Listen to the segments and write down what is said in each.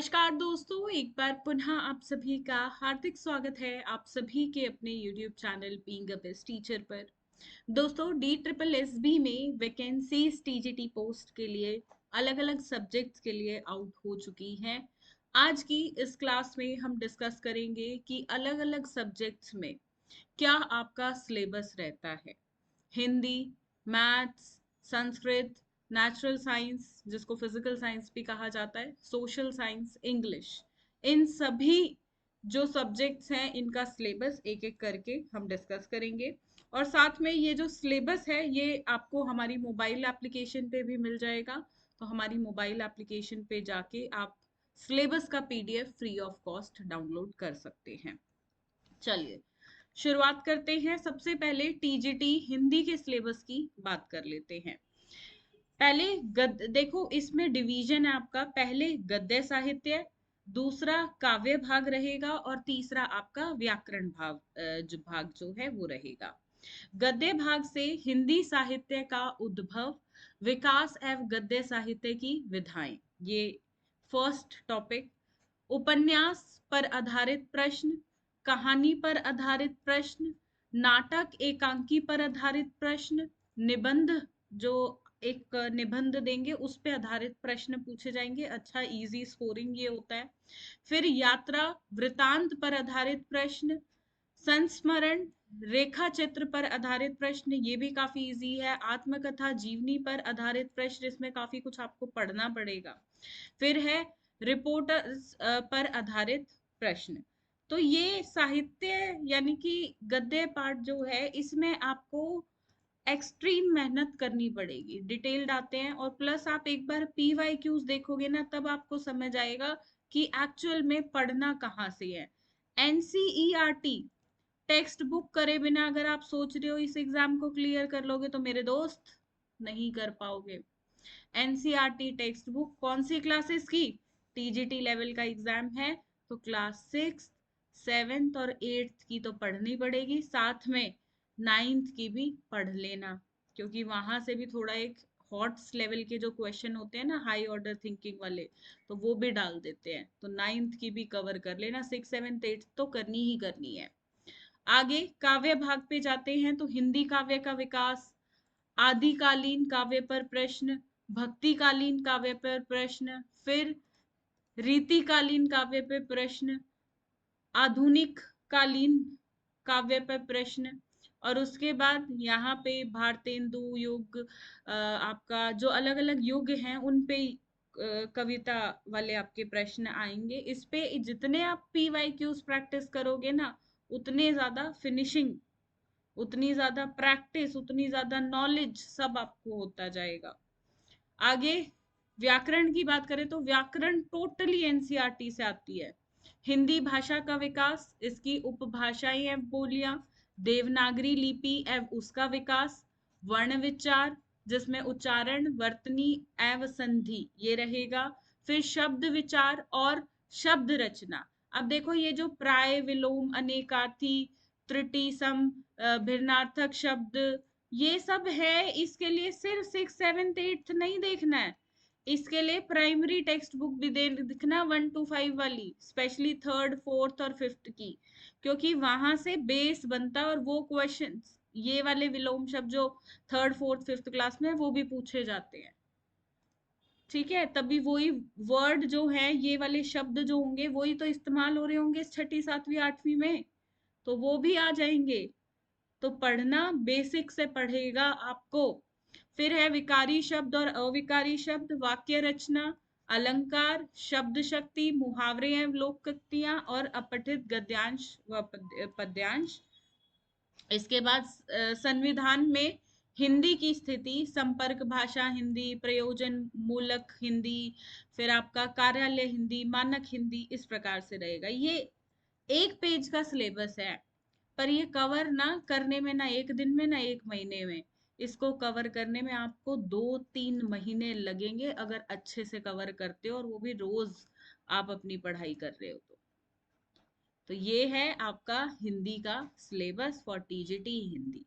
नमस्कार दोस्तों, एक बार पुनः आप सभी का हार्दिक स्वागत है आप सभी के अपने YouTube channel being a best teacher पर। दोस्तों, DSSB में वैकेंसीज TGT पोस्ट के लिए अलग अलग सब्जेक्ट्स के लिए आउट हो चुकी हैं। आज की इस क्लास में हम डिस्कस करेंगे कि अलग अलग सब्जेक्ट्स में क्या आपका सिलेबस रहता है। Hindi, maths, Sanskrit, natural science जिसको फिजिकल साइंस भी कहा जाता है, सोशल साइंस, इंग्लिश, इन सभी जो सब्जेक्ट्स हैं इनका सिलेबस एक एक करके हम डिस्कस करेंगे। और साथ में ये जो सिलेबस है ये आपको हमारी मोबाइल एप्लीकेशन पे भी मिल जाएगा। तो हमारी मोबाइल एप्लीकेशन पे जाके आप सिलेबस का PDF free of cost download कर सकते हैं। चलिए शुरुआत करते हैं। सबसे पहले TGT हिंदी के सिलेबस की बात कर लेते हैं। पहले देखो, इसमें डिवीजन है आपका। पहले गद्य साहित्य, दूसरा काव्य भाग रहेगा और तीसरा आपका व्याकरण भाग जो है वो रहेगा। गद्य भाग से हिंदी साहित्य का उद्भव, विकास एवं गद्य साहित्य की विधाएं, ये फर्स्ट टॉपिक। उपन्यास पर आधारित प्रश्न, कहानी पर आधारित प्रश्न, नाटक एकांकी पर आधारित प्रश्न, निबंध, जो एक निबंध देंगे उस पे आधारित प्रश्न पूछे जाएंगे। अच्छा, इजी स्कोरिंग ये होता है। फिर यात्रा वृतांत पर आधारित प्रश्न, संस्मरण रेखा चित्र पर आधारित प्रश्न, ये भी काफी इजी है। आत्मकथा जीवनी पर आधारित प्रश्न, इसमें काफी कुछ आपको पढ़ना पड़ेगा। फिर है रिपोर्टर्स पर आधारित प्रश्न। तो ये साहित्य यानी कि गद्य पाठ जो है इसमें आपको एक्सट्रीम मेहनत करनी पड़ेगी, डिटेल्ड आते हैं। और प्लस आप एक बार PYQs देखोगे ना तब आपको समझ आएगा कि एक्चुअल में पढ़ना कहाँ से है। NCERT टेक्स्ट बुक करे बिना अगर आप सोच रहे हो इस एग्जाम को क्लियर कर लोगे तो मेरे दोस्त नहीं कर पाओगे। NCERT टेक्स्ट बुक कौन सी क्लासेस की? TGT लेवल का एग्जाम है तो क्लास 6, 7 और 8 की तो पढ़नी पड़ेगी, साथ में 9th की भी पढ़ लेना, क्योंकि वहां से भी थोड़ा एक हॉट्स लेवल के जो क्वेश्चन होते हैं ना, हाई ऑर्डर थिंकिंग वाले, तो वो भी डाल देते हैं। तो 9th की भी कवर कर लेना, 6, 7, 8 तो करनी ही करनी है। आगे काव्य भाग पे जाते हैं तो हिंदी काव्य का विकास, आदिकालीन काव्य पर प्रश्न, भक्तिकालीन काव्य पर प्रश्न, फिर रीतिकालीन काव्य पर प्रश्न, आधुनिक कालीन काव्य पर प्रश्न। और उसके बाद यहाँ पे भारतेंदु युग, आपका जो अलग अलग युग हैं उन पे कविता वाले आपके प्रश्न आएंगे। इस पे जितने आप PYQs प्रैक्टिस करोगे ना उतने ज्यादा फिनिशिंग, उतनी ज्यादा प्रैक्टिस, उतनी ज्यादा नॉलेज सब आपको होता जाएगा। आगे व्याकरण की बात करें तो व्याकरण टोटली NCERT से आती है। हिंदी भाषा का विकास, इसकी उपभाषाएं एवं बोलियां, देवनागरी लिपि एवं उसका विकास, वर्ण विचार जिसमें उच्चारण, वर्तनी एवं संधि ये रहेगा। फिर शब्द विचार और शब्द रचना। अब देखो, ये जो प्राय, विलोम, अनेकार्थी, त्रुटि, सम, भिन्नार्थक शब्द, ये सब है। इसके लिए सिर्फ 6, 7, 8 नहीं देखना है, इसके लिए प्राइमरी टेक्स्ट बुक भी दिखना 1 to 5 वाली, स्पेशली 3rd, 4th और 5th की, क्योंकि वहां से बेस बनता है। और वो क्वेश्चंस ये वाले विलोम शब्द जो 3rd, 4th, 5th क्लास में वो भी पूछे जाते हैं। ठीक है, तभी वही वर्ड जो है, ये वाले शब्द जो होंगे वही तो इस्तेमाल हो रहे होंगे 6ठी, 7वीं, 8वीं में, तो वो भी आ जाएंगे। तो पढ़ना बेसिक से पढ़ेगा आपको। फिर है विकारी शब्द और अविकारी शब्द, वाक्य रचना, अलंकार, शब्द शक्ति, मुहावरे एवं लोकोक्तियां और अपठित गद्यांश व पद्यांश। इसके बाद संविधान में हिंदी की स्थिति, संपर्क भाषा हिंदी, प्रयोजन मूलक हिंदी, फिर आपका कार्यालय हिंदी, मानक हिंदी, इस प्रकार से रहेगा। ये 1 पेज का सिलेबस है, पर ये कवर ना करने में ना 1 दिन में ना 1 महीने में, इसको कवर करने में आपको 2-3 महीने लगेंगे अगर अच्छे से कवर करते हो और वो भी रोज आप अपनी पढ़ाई कर रहे हो तो ये है आपका हिंदी का सिलेबस फॉर TGT हिंदी।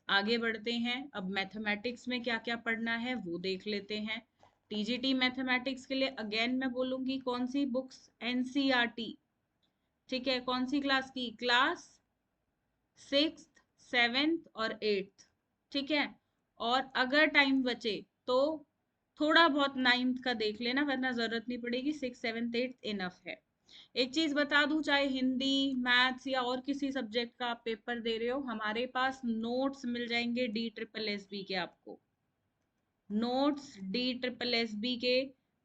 आगे बढ़ते हैं, अब मैथमेटिक्स में क्या क्या पढ़ना है वो देख लेते हैं। टीजीटी मैथमेटिक्स के लिए अगेन मैं बोलूंगी कौन सी बुक्स, एनसीईआरटी, ठीक है, कौन सी क्लास की, क्लास 6th 7th और 8th, ठीक है। और अगर टाइम बचे तो थोड़ा बहुत 9th का देख लेना, वरना जरूरत नहीं पड़ेगी, 6th 7th 8th इनफ है। एक चीज बता दूं, चाहे हिंदी मैथ्स या और किसी सब्जेक्ट का आप पेपर दे रहे हो, हमारे पास नोट्स मिल जाएंगे D triple S B K, आपको notes D triple S B K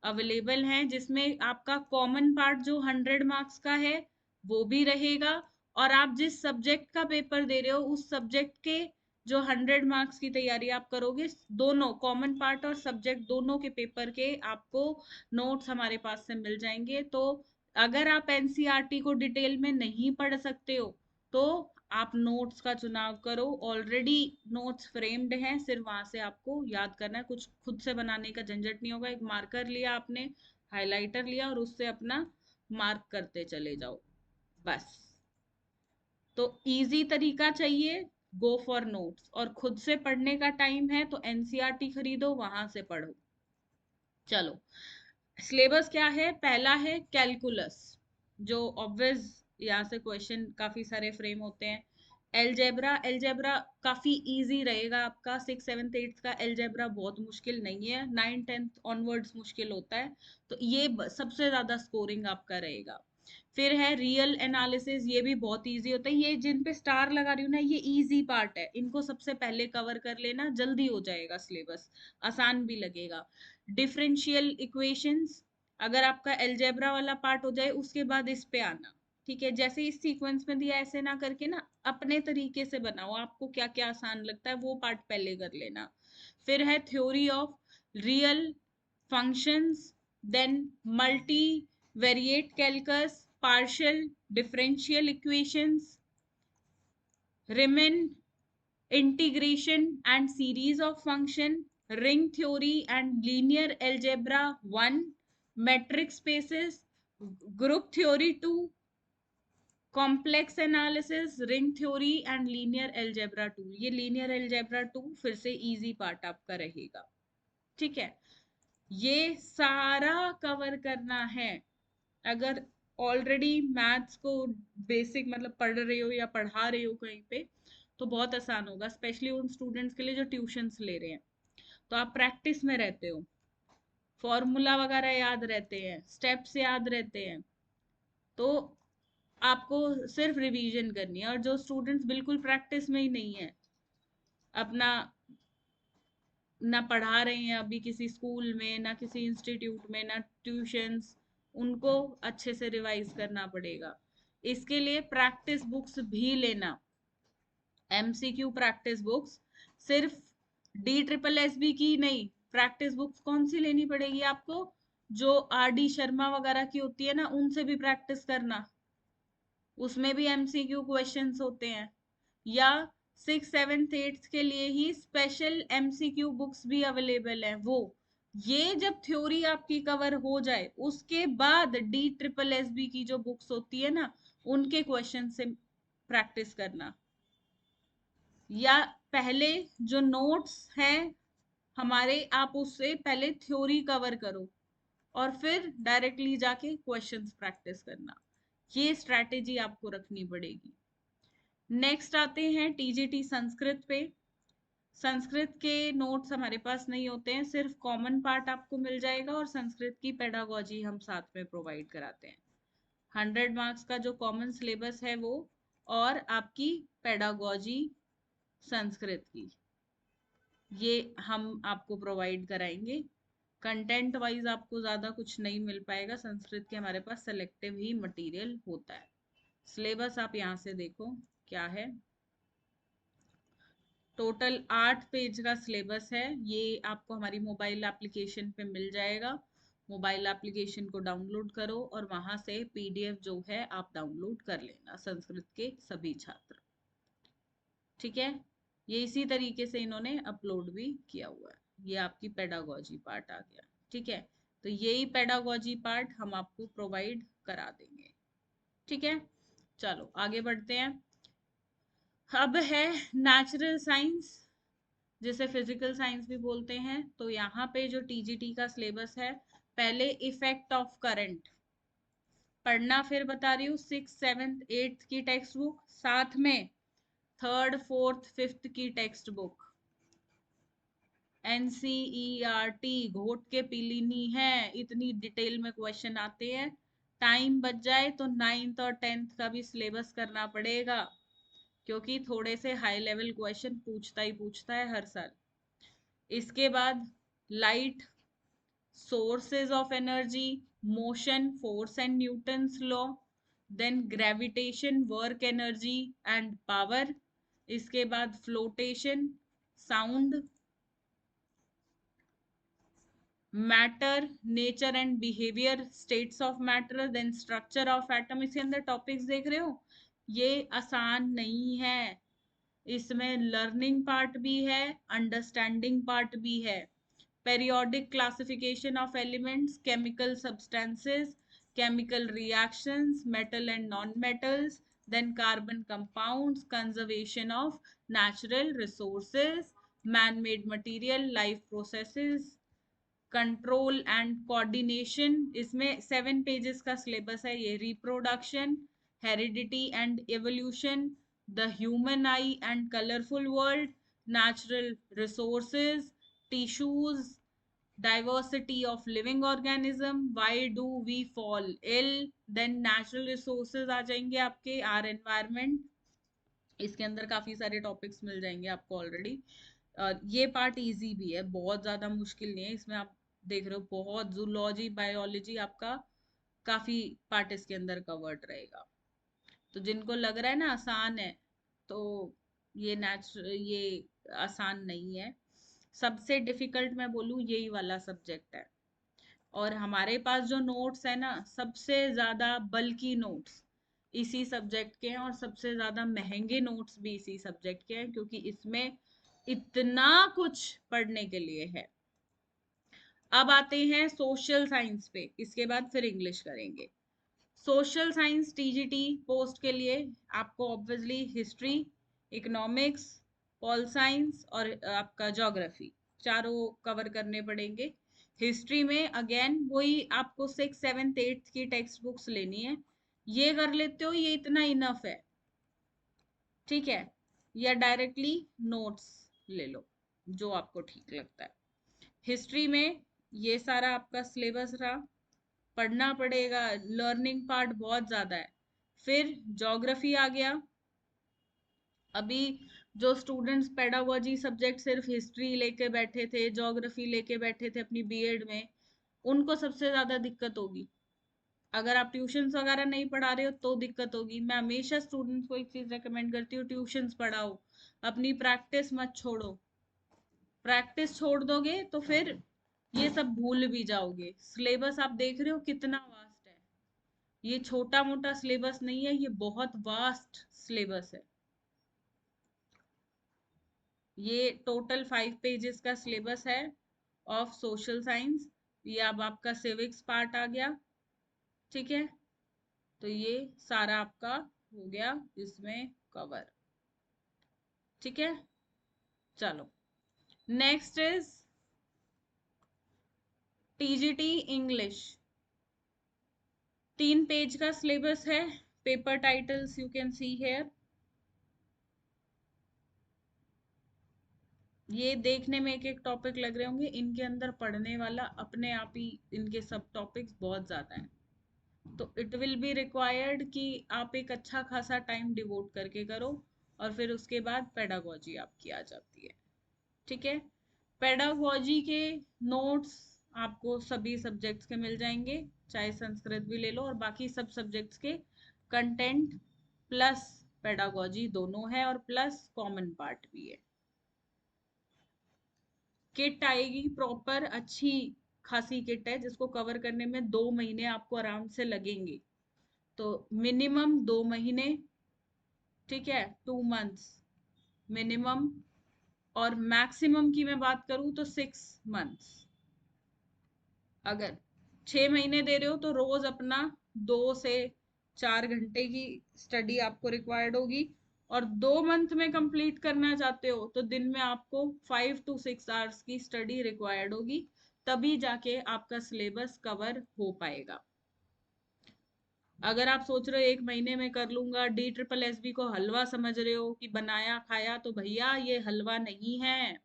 available हैं, जिसमें आपका कॉमन पार्ट जो 100 मार्क्स का है वो भी रहेगा, और आप जिस सब्जेक्ट का पेपर दे रहे हो उस सब्जेक्ट के जो 100 मार्क्स की तैयारी आप करोगे, दोनों कॉमन पार्ट और सब्जेक्ट दोनों के पेपर के आपको नोट्स हमारे पास से मिल जाएंगे। तो अगर आप एनसीईआरटी को डिटेल में नहीं पढ़ सकते हो तो आप नोट्स का चुनाव करो, ऑलरेडी नोट्स फ्रेम्ड हैं, सिर्फ वहां से आपको याद करना है, कुछ खुद से बनाने का झंझट नहीं होगा। एक मार्कर लिया आपने, हाइलाइटर लिया और उससे अपना मार्क करते चले जाओ, बस। तो इजी तरीका चाहिए, गो फॉर नोट्स, और खुद से पढ़ने का टाइम है तो एनसीईआरटी खरीदो, वहां से पढ़ो। चलो, सिलेबस क्या है, पहला है कैलकुलस, जो ऑब्वियस यहाँ से क्वेश्चन काफी सारे फ्रेम होते हैं। एलजेब्रा, एलजेब्रा काफी इजी रहेगा आपका, 6th 7th 8th का एलजेब्रा बहुत मुश्किल नहीं है, 9th 10th ऑनवर्ड्स मुश्किल होता है, तो ये सबसे ज्यादा स्कोरिंग आपका रहेगा। फिर है रियल एनालिसिस, ये भी बहुत इजी होता है, ये जिन पे स्टार लगा रही हूँ ना, ये इजी पार्ट है, इनको सबसे पहले कवर कर लेना, जल्दी हो जाएगा सिलेबस, आसान भी लगेगा। डिफरेंशियल इक्वेशंस, अगर आपका एलजेब्रा वाला पार्ट हो जाए उसके बाद इस पे आना, ठीक है, जैसे इस सीक्वेंस में दिया ऐसे ना करके ना, अपने तरीके से बनाओ, आपको क्या क्या आसान लगता है वो पार्ट पहले कर लेना। फिर है theory of real functions, then multi variate calculus, partial differential equations, Riemann integration and series of function, ring theory and linear algebra 1, metric spaces, group theory 2, complex analysis, ring theory and linear algebra 2। ये linear algebra 2 फिर से easy part आपका रहेगा, ठीक है। ये सारा cover करना है। अगर ऑलरेडी मैथ्स को बेसिक मतलब पढ़ रहे हो या पढ़ा रहे हो कहीं पे, तो बहुत आसान होगा, स्पेशली उन स्टूडेंट्स के लिए जो ट्यूशंस ले रहे हैं, तो आप प्रैक्टिस में रहते हो, फॉर्मूला वगैरह याद रहते हैं, स्टेप्स याद रहते हैं, तो आपको सिर्फ रिवीजन करनी है। और जो स्टूडेंट्स बिल्कुल प्रैक्टिस में ही नहीं है, अपना ना पढ़ा रहे हैं अभी किसी स्कूल में, ना किसी इंस्टीट्यूट में, ना ट्यूशंस, उनको अच्छे से रिवाइज करना पड़ेगा। इसके लिए प्रैक्टिस बुक्स भी लेना, एमसीक्यू प्रैक्टिस बुक्स, सिर्फ डी ट्रिपल एस बी की नहीं, प्रैक्टिस बुक्स कौन सी लेनी पड़ेगी आपको, जो आर डी शर्मा वगैरह की होती है ना, उनसे भी प्रैक्टिस करना, उसमें भी एमसीक्यू क्वेश्चंस होते हैं। या 6th 7th 8th के लिए ही स्पेशल एमसीक्यू बुक्स भी अवेलेबल है, वो ये जब थ्योरी आपकी कवर हो जाए उसके बाद डी ट्रिपल एस बी की जो बुक्स होती है ना, उनके क्वेश्चन से प्रैक्टिस करना। या पहले जो नोट्स हैं हमारे, आप उससे पहले थ्योरी कवर करो और फिर डायरेक्टली जाके क्वेश्चंस प्रैक्टिस करना, ये स्ट्रैटेजी आपको रखनी पड़ेगी। नेक्स्ट आते हैं टीजीटी संस्कृत पे। संस्कृत के नोट्स हमारे पास नहीं होते हैं, सिर्फ कॉमन पार्ट आपको मिल जाएगा, और संस्कृत की पेडागोजी हम साथ में प्रोवाइड कराते हैं। 100 मार्क्स का जो कॉमन सिलेबस है वो, और आपकी पेडागोजी संस्कृत की, ये हम आपको प्रोवाइड कराएंगे। कंटेंट वाइज आपको ज्यादा कुछ नहीं मिल पाएगा, संस्कृत के हमारे पास सेलेक्टिव ही मटेरियल होता है। सिलेबस आप यहाँ से देखो क्या है, टोटल 8 पेज का सिलेबस है, ये आपको हमारी मोबाइल एप्लीकेशन पे मिल जाएगा। मोबाइल एप्लीकेशन को डाउनलोड करो और वहां से पीडीएफ जो है आप डाउनलोड कर लेना, संस्कृत के सभी छात्र, ठीक है। ये इसी तरीके से इन्होंने अपलोड भी किया हुआ है। ये आपकी पेडागोजी पार्ट आ गया, ठीक है। तो यही पेडागोजी पार्ट हम आपको प्रोवाइड करा देंगे, ठीक है। चलो आगे बढ़ते हैं। अब है नेचुरल साइंस, जिसे फिजिकल साइंस भी बोलते हैं। तो यहाँ पे जो टीजीटी का सिलेबस है, पहले इफेक्ट ऑफ करंट पढ़ना, फिर बता रही हूँ 6th 7th 8th की टेक्स्ट बुक, साथ में 3rd 4th 5th की टेक्स्ट बुक। एनसीईआरटी घोट के पी लेनी है, इतनी डिटेल में क्वेश्चन आते हैं। टाइम बच जाए तो 9th और 10th का भी सिलेबस करना पड़ेगा, क्योंकि थोड़े से हाई लेवल क्वेश्चन पूछता है हर साल। इसके बाद light, sources of energy, motion, force and Newton's law, then gravitation, work energy and power। इसके बाद flotation, sound, matter, nature and behavior, states of matter, then structure of atom। इसके अंदर topics देख रहे हो, ये आसान नहीं है, इसमें लर्निंग पार्ट भी है, अंडरस्टैंडिंग पार्ट भी है। Periodic classification of elements, chemical substances, chemical reactions, metal and non-metals, then carbon compounds, conservation of natural resources, man-made material, life processes, control and coordination. इसमें 7 पेजेस का सिलेबस है ये। Reproduction, heredity and evolution, the human eye and colourful world, natural resources, tissues, diversity of living organism, why do we fall ill. Then natural resources आ जाएंगे आपके, are environment. इसके अंदर काफी सारे टॉपिक्स मिल जाएंगे आपको ऑलरेडी। ये पार्ट इजी भी है, बहुत ज्यादा मुश्किल नहीं है। इसमें आप देख रहे हो बहुत जूलॉजी बायोलॉजी आपका काफी पार्ट इसके अंदर कवर्ड रहेगा। तो जिनको लग रहा है ना आसान है, तो ये आसान नहीं है। सबसे डिफिकल्ट मैं बोलूँ यही वाला सब्जेक्ट है। और हमारे पास जो नोट्स है ना, सबसे ज्यादा बल्कि नोट्स इसी सब्जेक्ट के हैं, और सबसे ज्यादा महंगे नोट्स भी इसी सब्जेक्ट के हैं, क्योंकि इसमें इतना कुछ पढ़ने के लिए है। अब आते हैं सोशल साइंस पे, इसके बाद फिर इंग्लिश करेंगे। सोशल साइंस टीजीटी पोस्ट के लिए आपको obviously history, economics, pol science और आपका ज्योग्राफी चारों कवर करने पड़ेंगे। हिस्ट्री में अगेन वही आपको 6th 7th 8th की टेक्स्ट बुक्स लेनी है। ये कर लेते हो, ये इतना इनफ है, ठीक है। या डायरेक्टली नोट्स ले लो, जो आपको ठीक लगता है। हिस्ट्री में ये सारा आपका सिलेबस रहा, पढ़ना पड़ेगा, लर्निंग पार्ट बहुत ज्यादा है। फिर ज्योग्राफी आ गया। अभी जो स्टूडेंट्स पेडागोजी सब्जेक्ट सिर्फ हिस्ट्री लेके बैठे थे, ज्योग्राफी लेके बैठे थे अपनी बीएड में, उनको सबसे ज्यादा दिक्कत होगी। अगर आप ट्यूशंस वगैरह नहीं पढ़ा रहे हो तो दिक्कत होगी। मैं हमेशा स्टूडेंट्स को एक चीज रेकमेंड करती हूँ, ट्यूशंस पढ़ाओ, अपनी प्रैक्टिस मत छोड़ो। प्रैक्टिस छोड़ दोगे तो फिर ये सब भूल भी जाओगे। सिलेबस आप देख रहे हो कितना वास्ट है, ये छोटा मोटा सिलेबस नहीं है, ये बहुत वास्ट सिलेबस है। ये टोटल 5 पेजेस का सिलेबस है ऑफ सोशल साइंस। ये अब आपका सिविक्स पार्ट आ गया, ठीक है। तो ये सारा आपका हो गया इसमें कवर, ठीक है। चलो, next is TGT English. 3 page का सिलेबस है। Paper titles you can see here. ये देखने में एक एक टॉपिक लग रहे होंगे, इनके अंदर पढ़ने वाला अपने आप ही इनके सब टॉपिक्स बहुत ज्यादा हैं। तो इट विल बी रिक्वायर्ड कि आप एक अच्छा खासा टाइम डिवोट करके करो, और फिर उसके बाद पेडागोजी आपकी आ जाती है, ठीक है। पेडागोजी के नोट्स आपको सभी सब्जेक्ट्स के मिल जाएंगे, चाहे संस्कृत भी ले लो, और बाकी सब सब्जेक्ट्स के कंटेंट प्लस पेडागोजी दोनों है, और प्लस कॉमन पार्ट भी है। किट आएगी प्रॉपर, अच्छी खासी किट है, जिसको कवर करने में 2 महीने आपको आराम से लगेंगे। तो मिनिमम 2 महीने, ठीक है, 2 मंथ्स मिनिमम। और मैक्सिमम की मैं बात करूं तो 6 मंथ्स। अगर 6 महीने दे रहे हो तो रोज अपना 2 से 4 घंटे की स्टडी आपको रिक्वायर्ड होगी। और 2 मंथ में कंप्लीट करना चाहते हो तो दिन में आपको 5 to 6 आवर्स की स्टडी रिक्वायर्ड होगी, तभी जाके आपका सिलेबस कवर हो पाएगा। अगर आप सोच रहे हो 1 महीने में कर लूंगा, DSSB को हलवा समझ रहे हो कि बनाया खाया, तो भैया ये हलवा नहीं है।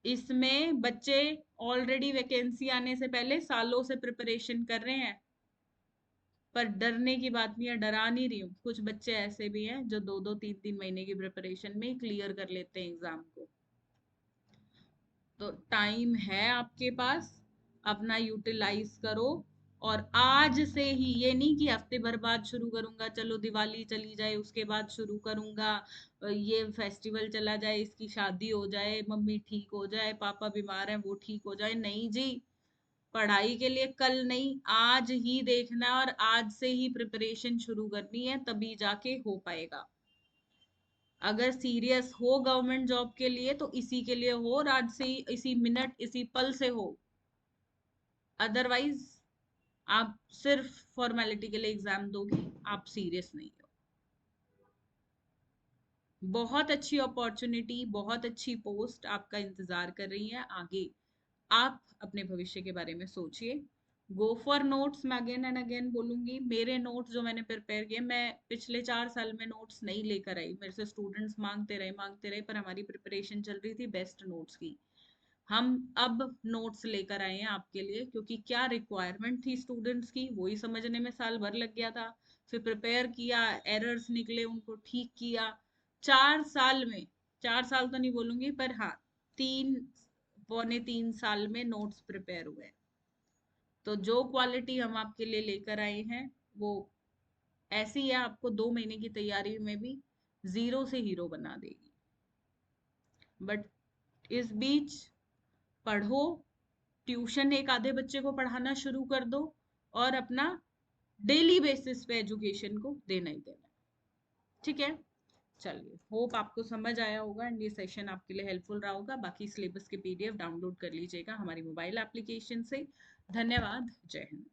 इसमें बच्चे ऑलरेडी वैकेंसी आने से पहले सालों से प्रिपरेशन कर रहे हैं। पर डरने की बात नहीं है, डरा नहीं रही हूँ। कुछ बच्चे ऐसे भी हैं जो 2-2 3-3 महीने की प्रिपरेशन में क्लियर कर लेते हैं एग्जाम को। तो टाइम है आपके पास, अपना यूटिलाइज करो। और आज से ही, ये नहीं कि हफ्ते भर बाद शुरू करूंगा, चलो दिवाली चली जाए उसके बाद शुरू करूंगा, ये फेस्टिवल चला जाए, इसकी शादी हो जाए, मम्मी ठीक हो जाए, पापा बीमार हैं वो ठीक हो जाए, नहीं जी। पढ़ाई के लिए कल नहीं, आज ही देखना है और आज से ही प्रिपरेशन शुरू करनी है, तभी जाके हो पाएगा। अगर सीरियस हो गवर्नमेंट जॉब के लिए तो इसी के लिए हो, और आज से ही, इसी मिनट इसी पल से हो। अदरवाइज आप सिर्फ फॉर्मेलिटी के लिए एग्जाम दोगे, आप सीरियस नहीं हो। बहुत अच्छी अपॉर्चुनिटी, बहुत अच्छी पोस्ट आपका इंतजार कर रही है आगे। आप अपने भविष्य के बारे में सोचिए। Go for notes. मैं अगेन एंड अगेन बोलूंगी, मेरे नोट्स जो मैंने प्रिपेयर किए, मैं पिछले 4 साल में नोट्स नहीं लेकर आई, मेरे से स्टूडेंट्स मांगते रहे, पर हमारी प्रिपरेशन चल रही थी बेस्ट नोट्स की। हम अब नोट्स लेकर आए हैं आपके लिए, क्योंकि क्या रिक्वायरमेंट थी स्टूडेंट्स की वही समझने में साल भर लग गया था। फिर प्रिपेयर किया, एरर्स निकले, उनको ठीक किया। 4 साल में, 4 साल तो नहीं बोलूंगी, पर हाँ, 3 पौने 3 साल में नोट्स प्रिपेयर हुए। तो जो क्वालिटी हम आपके लिए लेकर आए हैं वो ऐसी है, आपको 2 महीने की तैयारी में भी जीरो से हीरो बना देगी। बट इस बीच पढ़ो, ट्यूशन एक आधे बच्चे को पढ़ाना शुरू कर दो, और अपना डेली बेसिस पे एजुकेशन को देना ही देना। ठीक है, चलिए, होप आपको समझ आया होगा एंड ये सेशन आपके लिए हेल्पफुल रहा होगा। बाकी सिलेबस के PDF डाउनलोड कर लीजिएगा हमारी मोबाइल एप्लीकेशन से। धन्यवाद, जय हिंद।